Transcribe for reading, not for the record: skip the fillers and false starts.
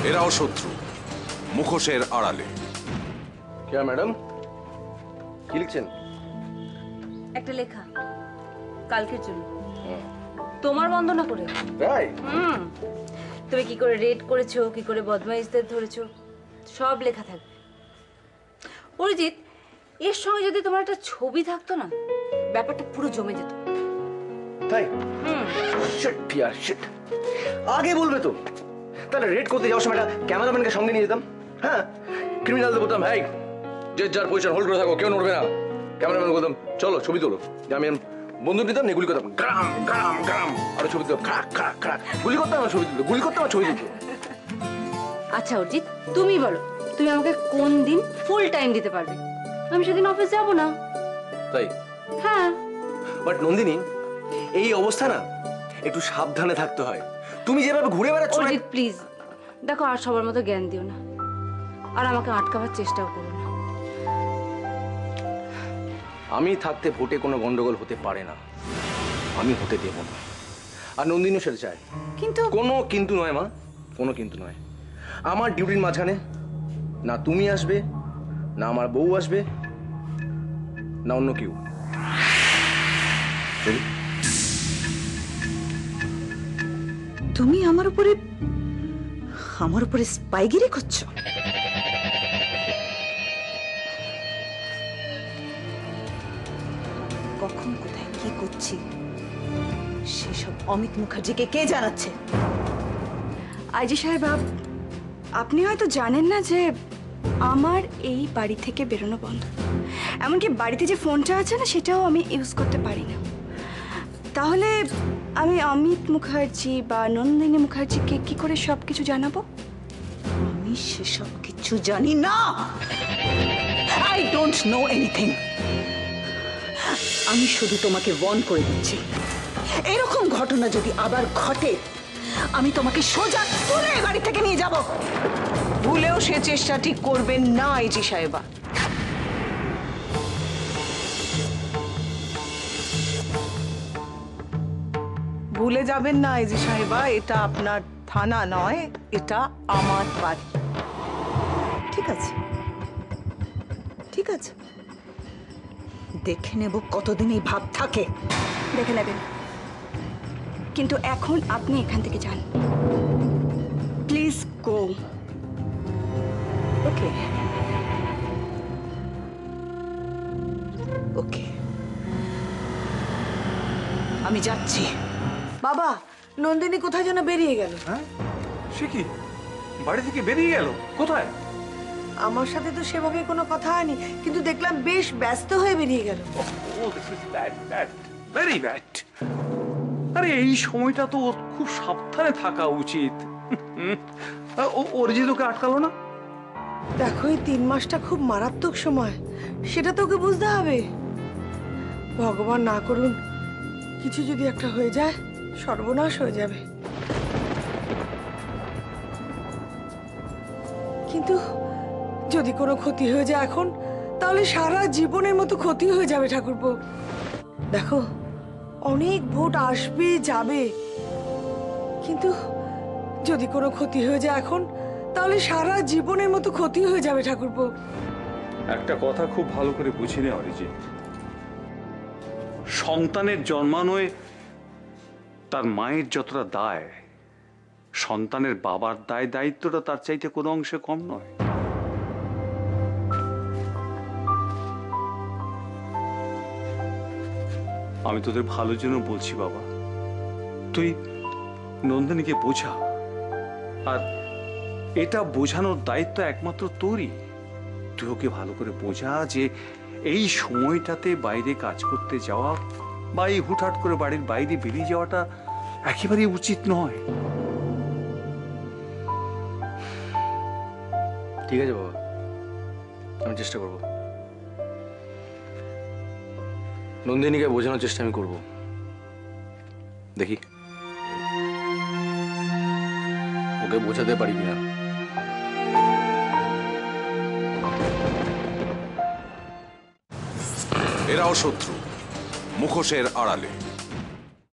এরাও শত্রু, মুখোশের আড়ালে। क्या मैडम কি লিখছেন? একটা লেখা কালকের জন্য, তোমার বন্দনা করে। তাই? তুমি কি করে রেড করেছো, কি করে বদমাইশদের ধরেছো, সব লেখা থাকবে। অরিজিৎ, এর সঙ্গে যদি তোমার একটা ছবি থাকতো না, ব্যাপারটা পুরো জমে যেত। তাই? শিট यार শিট, আগে বলবে তো, তাহলে রেড করতে যাওয়ার সময় ক্যামেরাম্যানকে সঙ্গে নিয়ে যেতাম। হ্যাঁ, ক্রিমিনালদের বলতাম এই যে যার পজিশন হোল্ড করে থাকো, কেউ নড়বে না। ক্যামেরাম্যান বলতাম চলো ছবি তোলো। আমি বন্দুক নিতাম, গুলি করতাম, গ্রাম গ্রাম গ্রাম, আরো ছবি দিতাম, খাক খাক খাক, গুলি করতাম আর ছবি তুলতো, গুলি করতাম আর ছবি তুলতো। আচ্ছা অরিজিৎ, তুমি বলো, তুমি আমাকে কোন দিন ফুল টাইম দিতে পারবে? আমি সেদিন অফিস যাব না। তাই? হ্যাঁ। বাট নন্দিনী, এই অবস্থা না একটু সাবধানে থাকতে হয়। তুমি যেভাবে ঘুরে বেড়াচ্ছ। অরিজিৎ প্লিজ দেখো, আর সবার মতো জ্ঞান দিও না, আর আমাকে আটকাবার চেষ্টাও করো না। আমি থাকতে ভোটে কোনো গন্ডগোল হতে পারে না, আমি হতে দেব না। আর নন্দিনীও সেটা চায়। কিন্তু কোনো কিন্তু নয় মা, কোনো কিন্তু নয়। আমার ডিউটির মাঝখানে না তুমি আসবে, না আমার বউ আসবে, না অন্য কেউ। তুমি আমার উপরে স্পাইগিরি করছো? কখন কোথায় কি করছি সেসব অমিত মুখার্জিকে কে জানাচ্ছে? আইজি সাহেব, আপনি হয়তো জানেন না যে আমার এই বাড়ি থেকে বেরোনো বন্ধ। এমনকি বাড়িতে যে ফোনটা আছে না, সেটাও আমি ইউজ করতে পারি না। তাহলে আমি অমিত মুখার্জি বা নন্দিনী মুখার্জিকে কি করে সব কিছু জানাবো? আমি সেসব কিছু জানি না। I don't know anything. আমি শুধু তোমাকে ওয়ার্ন করে দিচ্ছি, এরকম ঘটনা যদি আবার ঘটে আমি তোমাকে সোজা তুলে বাড়ি থেকে নিয়ে যাব। ভুলেও সে চেষ্টাটি করবেন না আইজি সাহেবা। ভুলে যাবেন না আইজি সাহেবা, এটা আপনার থানা নয়, এটা আমার বাড়ি। ঠিক আছে, ঠিক আছে, দেখে নেব কতদিন এই ভাব থাকে। দেখে নেবেন, কিন্তু এখন আপনি এখান থেকে যান। Please go. ওকে ওকে, আমি যাচ্ছি। বাবা, নন্দিনী কোথায় যেন বেরিয়ে গেল। হ্যাঁ, সে কি বাড়ি থেকে বেরিয়ে গেল? কোথায়? আমার সাথে তো সেভাবে কোনো কথা হয়নি, কিন্তু দেখলাম বেশ ব্যস্ত হয়ে বেরিয়ে গেল। Very bad. আরে এই সময়টা তো ওর খুব সাবধানে থাকা উচিত। অরিজিৎ ওকে আটকালো না? দেখো, এই 3 মাসটা খুব মারাত্মক সময়, সেটা তোকে বুঝতে হবে। ভগবান না করুন কিছু যদি একটা হয়ে যায়, সর্বনাশ হয়ে যাবে। কিন্তু যদি কোনো ক্ষতি হয়ে যায় এখন, তাহলে সারা জীবনের মতো ক্ষতি হয়ে যাবে ঠাকুরপো। দেখো, অনেক ভোট আসবে যাবে, কিন্তু যদি কোনো ক্ষতি হয়ে যায় এখন, তাহলে সারা জীবনের মতো ক্ষতি হয়ে যাবে ঠাকুরপো। একটা কথা খুব ভালো করে বুঝি নে অরিজিৎ, সন্তানের জন্মানোয় তার মায়ের যতটা দায়, সন্তানের বাবার দায় দায়িত্বটা তার চাইতে কোনো অংশে কম নয়। আমি তোদের ভালোর জন্য বলছি বাবা, তুই নন্দিনীকে বোঝা, আর এটা বোঝানোর দায়িত্ব একমাত্র তোরই। তুই ওকে ভালো করে বোঝা যে এই সময়টাতে বাইরে কাজ করতে যাওয়া বা এই হুটহাট করে বাড়ির বাইরে বেরিয়ে যাওয়াটা একেবারেই উচিত নয়। ঠিক আছে বাবা, আমি চেষ্টা করব। নন্দিনীকে বোঝানোর চেষ্টা আমি করব, দেখি ওকে বোঝাতে পারি কিনা। এরাও শত্রু, মুখোশের আড়ালে।